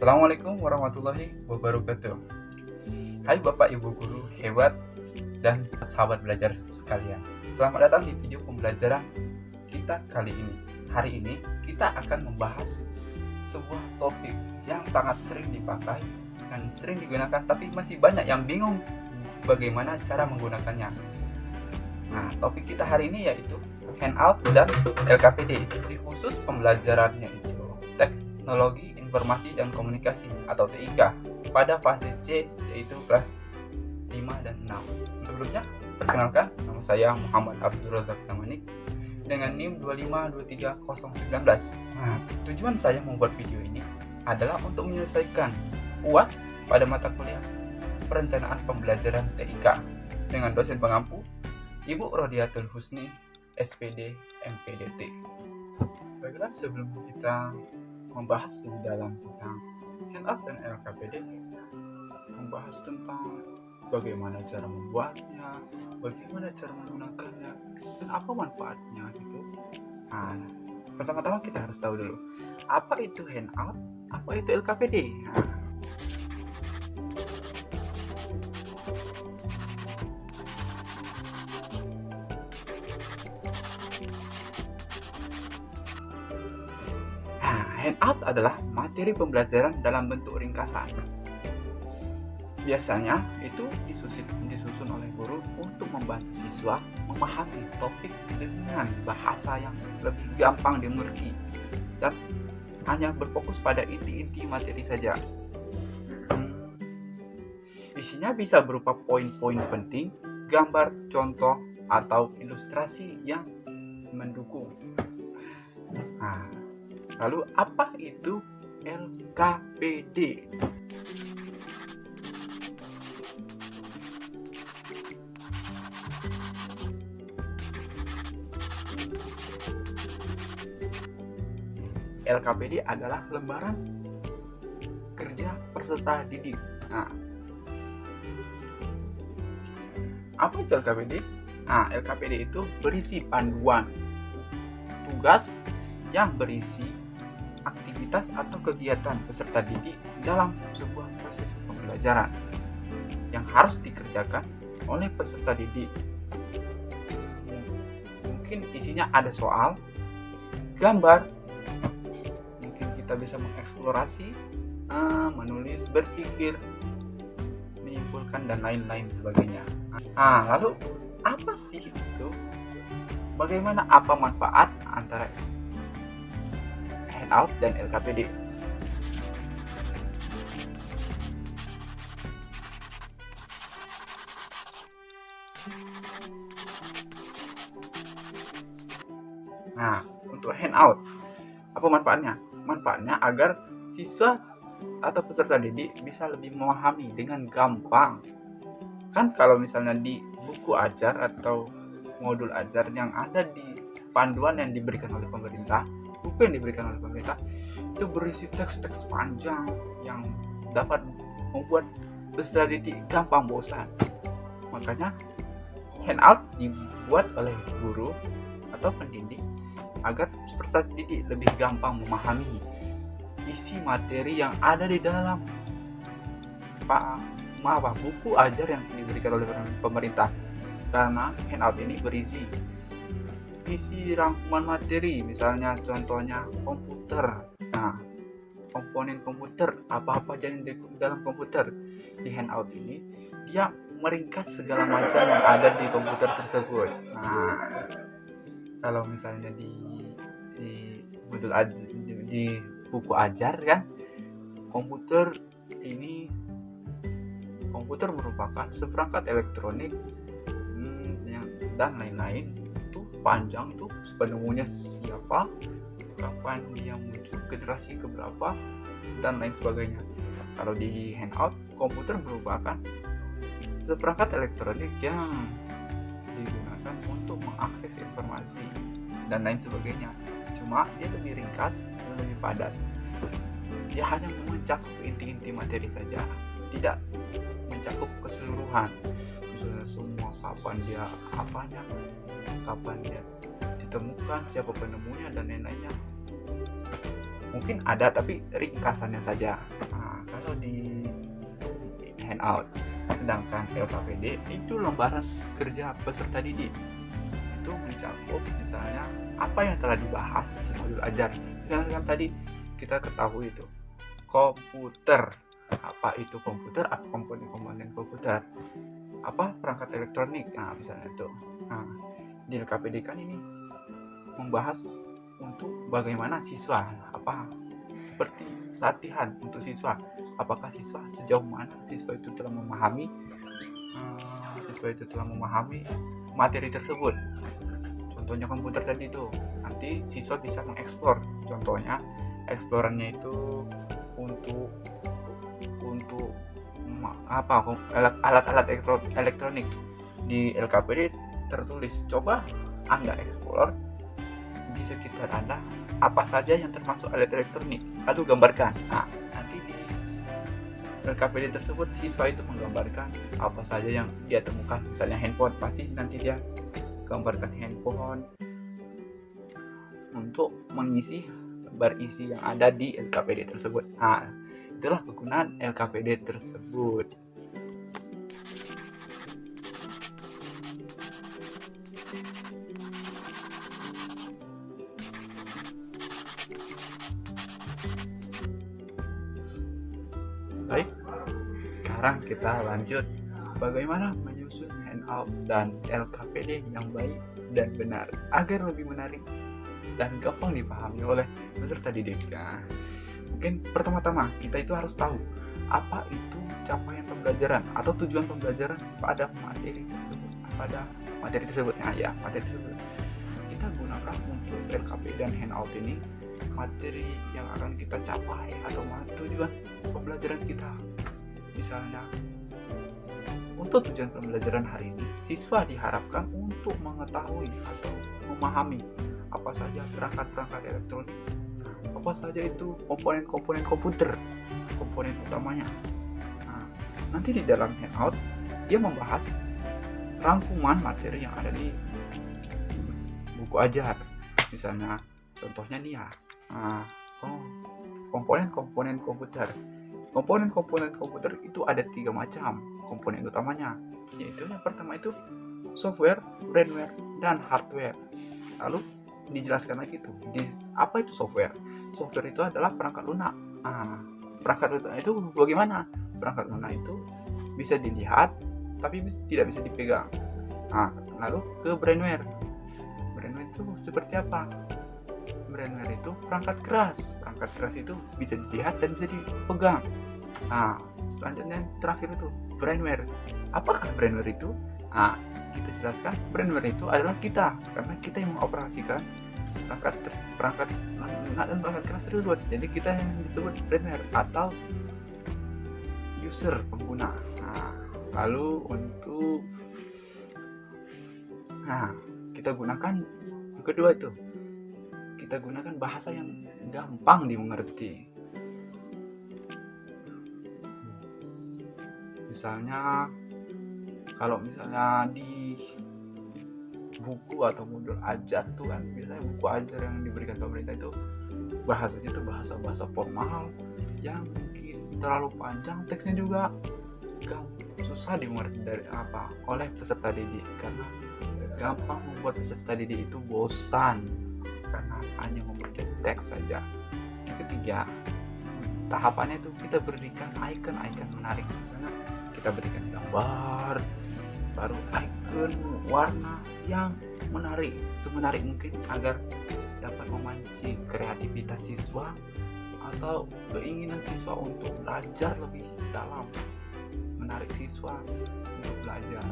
Assalamualaikum warahmatullahi wabarakatuh. Hai Bapak Ibu Guru hebat dan sahabat belajar sekalian. Selamat datang di video pembelajaran kita kali ini. Hari ini kita akan membahas sebuah topik yang sangat sering dipakai dan sering digunakan, tapi masih banyak yang bingung bagaimana cara menggunakannya. Nah, topik kita hari ini yaitu Handout dan LKPD. Di khusus pembelajarannya itu Teknologi Informasi dan Komunikasi atau TIK pada fase C, yaitu kelas 5 dan 6. Sebelumnya, perkenalkan, nama saya Muhammad Abdul Razak Tamanik dengan NIM 2523019. Nah, tujuan saya membuat video ini adalah untuk menyelesaikan UAS pada mata kuliah Perencanaan Pembelajaran TIK dengan dosen pengampu Ibu Rodiatul Husni, SPD, MPDT. Baiklah, sebelum kita membahas lebih dalam tentang Handout dan LKPD, membahas tentang bagaimana cara membuatnya, bagaimana cara menggunakannya, dan apa manfaatnya gitu. Nah, pertama-tama kita harus tahu dulu apa itu Handout, apa itu LKPD. Handout adalah materi pembelajaran dalam bentuk ringkasan. Biasanya itu disusun oleh guru untuk membantu siswa memahami topik dengan bahasa yang lebih gampang dimengerti dan hanya berfokus pada inti-inti materi saja. Isinya bisa berupa poin-poin penting, gambar, contoh, atau ilustrasi yang mendukung. Lalu apa itu LKPD? LKPD adalah lembaran kerja peserta didik. Apa itu LKPD? LKPD itu berisi panduan tugas yang berisi aktivitas atau kegiatan peserta didik dalam sebuah proses pembelajaran yang harus dikerjakan oleh peserta didik. Mungkin isinya ada soal, gambar, mungkin kita bisa mengeksplorasi, menulis, berpikir, menyimpulkan, dan lain-lain sebagainya. Lalu apa sih itu? Bagaimana, apa manfaat antara Handout dan LKPD? Untuk Handout, apa manfaatnya? Manfaatnya agar siswa atau peserta didik bisa lebih memahami dengan gampang. Kan kalau misalnya di buku ajar atau modul ajar yang ada di panduan yang diberikan oleh pemerintah, buku yang diberikan oleh pemerintah itu berisi teks-teks panjang yang dapat membuat peserta didik gampang bosan. Makanya Handout dibuat oleh guru atau pendidik agar peserta didik lebih gampang memahami isi materi yang ada di dalam buku ajar yang diberikan oleh pemerintah. Karena Handout ini berisi rangkuman materi, misalnya contohnya komputer. Komponen komputer, apa-apa aja yang di dalam komputer. Di Handout ini dia meringkas segala macam yang ada di komputer tersebut. Kalau misalnya di modul di buku ajar kan, komputer merupakan seperangkat elektronik dan lain-lain. Panjang tuh, penemunya siapa, kapan dia muncul, generasi keberapa, dan lain sebagainya. Kalau di Handout, komputer merupakan seperangkat elektronik yang digunakan untuk mengakses informasi dan lain sebagainya. Cuma dia lebih ringkas dan lebih padat. Dia hanya mencakup inti-inti materi saja, tidak mencakup keseluruhan. Misalnya semua kapan dia ditemukan, siapa penemunya, dan lain-lainnya. Mungkin ada tapi ringkasannya saja. Kalau di Handout, sedangkan LKPD itu lembaran kerja peserta didik, itu mencakup misalnya apa yang telah dibahas di modul ajar. Misalnya kan tadi kita ketahui itu komputer, apa itu komputer, apa komponen-komponen komputer, apa perangkat elektronik, misalnya itu. Di LKPD kan ini membahas untuk bagaimana siswa, apa seperti latihan untuk siswa, apakah siswa sejauh mana siswa itu telah memahami materi tersebut. Contohnya komputer tadi itu, nanti siswa bisa mengeksplor, contohnya eksplorannya itu untuk alat-alat elektronik. Di LKPD tertulis, coba Anda eksplor di sekitar Anda apa saja yang termasuk alat elektronik, lalu gambarkan. Nanti di LKPD tersebut siswa itu menggambarkan apa saja yang dia temukan. Misalnya handphone, pasti nanti dia gambarkan handphone untuk mengisi berisi yang ada di LKPD tersebut. Itulah kegunaan LKPD tersebut. Baik, sekarang kita lanjut bagaimana menyusun handout dan LKPD yang baik dan benar agar lebih menarik dan gampang dipahami oleh peserta didik. Mungkin pertama-tama kita itu harus tahu apa itu capaian pembelajaran atau tujuan pembelajaran pada materi tersebut. Materi tersebut. Kita gunakan untuk LKPD dan handout ini materi yang akan kita capai atau tujuan pembelajaran kita. Misalnya untuk tujuan pembelajaran hari ini, siswa diharapkan untuk mengetahui atau memahami apa saja perangkat-perangkat elektronik, apa saja itu komponen-komponen komputer, komponen utamanya. Nanti di dalam handout dia membahas rangkuman materi yang ada di buku ajar. Misalnya contohnya nih ya, komponen-komponen komputer. Komponen-komponen komputer itu ada 3 macam komponen utamanya, yaitu yang pertama itu software, firmware, dan hardware. Lalu dijelaskan lagi tuh, apa itu software? Software itu adalah perangkat lunak. Perangkat lunak itu bagaimana? Perangkat lunak itu bisa dilihat tapi tidak bisa dipegang. Lalu ke firmware. Firmware itu seperti apa? Firmware itu perangkat keras. Perangkat keras itu bisa dilihat dan bisa dipegang. Selanjutnya terakhir itu firmware. Apakah firmware itu? Kita jelaskan, firmware itu adalah kita, karena kita yang mengoperasikan perangkat lunak dan perangkat keras tersebut. Jadi kita yang disebut firmware atau user, pengguna. Lalu untuk kita gunakan yang kedua itu, kita gunakan bahasa yang gampang dimengerti. Misalnya kalau misalnya di buku atau modul ajar tuh kan, biasanya buku ajar yang diberikan pemerintah itu bahasanya tuh bahasa formal yang mungkin terlalu panjang, teksnya juga susah dimengerti oleh peserta didik, karena gampang membuat peserta didik itu bosan karena hanya membaca teks saja. Yang ketiga, tahapannya itu kita berikan icon-icon menarik. Misalnya kita berikan gambar, baru icon, warna yang menarik, semenarik mungkin agar dapat memancing kreativitas siswa atau keinginan siswa untuk belajar lebih dalam, menarik siswa untuk belajar.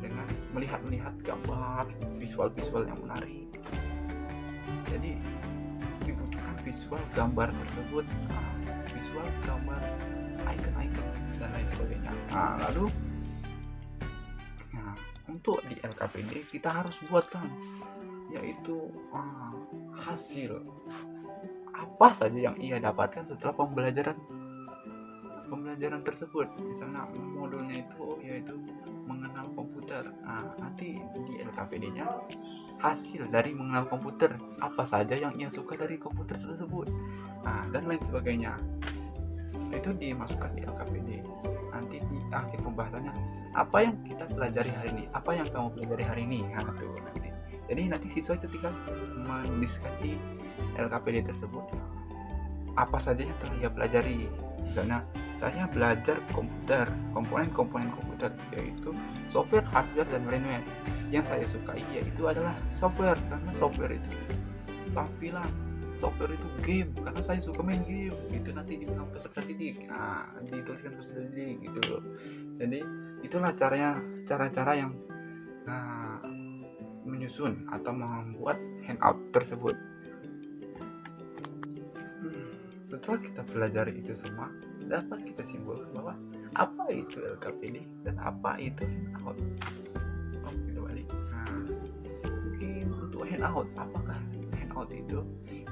Dengan melihat gambar, visual yang menarik. Jadi dibutuhkan visual gambar tersebut, visual gambar, icon dan lain sebagainya. Lalu untuk di LKPD kita harus buatkan, yaitu hasil apa saja yang ia dapatkan setelah pembelajaran tersebut. Misalnya modulnya itu yaitu mengenal komputer. komputer. Nah, nanti di LKPD-nya hasil dari mengenal komputer, apa saja yang ia suka dari komputer tersebut, nah dan lain sebagainya. Itu dimasukkan di LKPD. Nanti di akhir pembahasannya, apa yang kita pelajari hari ini, apa yang kamu pelajari hari ini. Nah, itu nanti. Jadi nanti siswa itu tinggal menuliskan di LKPD tersebut apa saja yang telah ia pelajari. Misalnya, saya belajar komputer, komponen-komponen komputer, yaitu software, hardware, dan lain-lain. Yang saya sukai yaitu adalah software, karena software itu tampilan, software itu game, karena saya suka main game. Itu nanti dibilang peserta didik, nah dituliskan peserta didik gitu loh. Jadi itulah cara-cara yang menyusun atau membuat handout tersebut. Setelah kita pelajari itu semua, dapat kita simpulkan bahwa apa itu LKPD dan apa itu handout. Kita balik. Nah, mungkin untuk handout, apakah handout itu?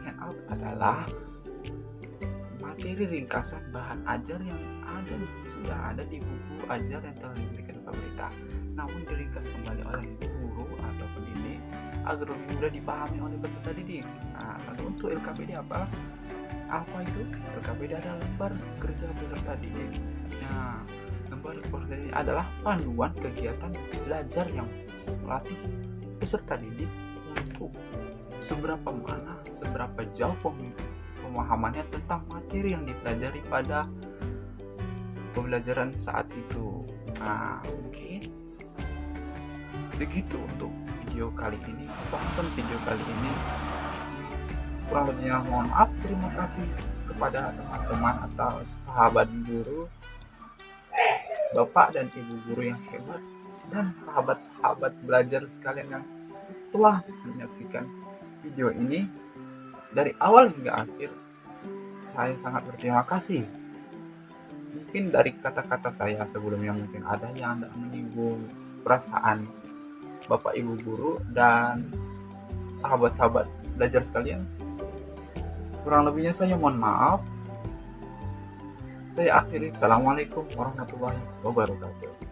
Handout adalah materi ringkasan bahan ajar yang sudah ada di buku ajar yang telah diberikan pemerintah, namun diringkas kembali oleh guru atau pendidik agar lebih mudah dipahami oleh peserta didik. Nah, lalu untuk LKPD apa itu? LKPD adalah lembar kerja peserta didik. Nah, lembar kerja ini adalah panduan kegiatan belajar yang melatih peserta didik untuk seberapa jauh pemahamannya tentang materi yang dipelajari pada pembelajaran saat itu. Nah, mungkin segitu untuk video kali ini, pembahasan video kali ini. Kurang lebihnya mohon maaf. Terima kasih kepada teman-teman atau sahabat guru, bapak dan ibu guru yang hebat, dan sahabat-sahabat belajar sekalian yang telah menyaksikan video ini dari awal hingga akhir. Saya sangat berterima kasih. Mungkin dari kata-kata saya sebelumnya mungkin ada yang tidak menyinggung perasaan bapak ibu guru dan sahabat-sahabat belajar sekalian. Kurang lebihnya saya mohon maaf. Saya akhiri. Assalamualaikum warahmatullahi wabarakatuh.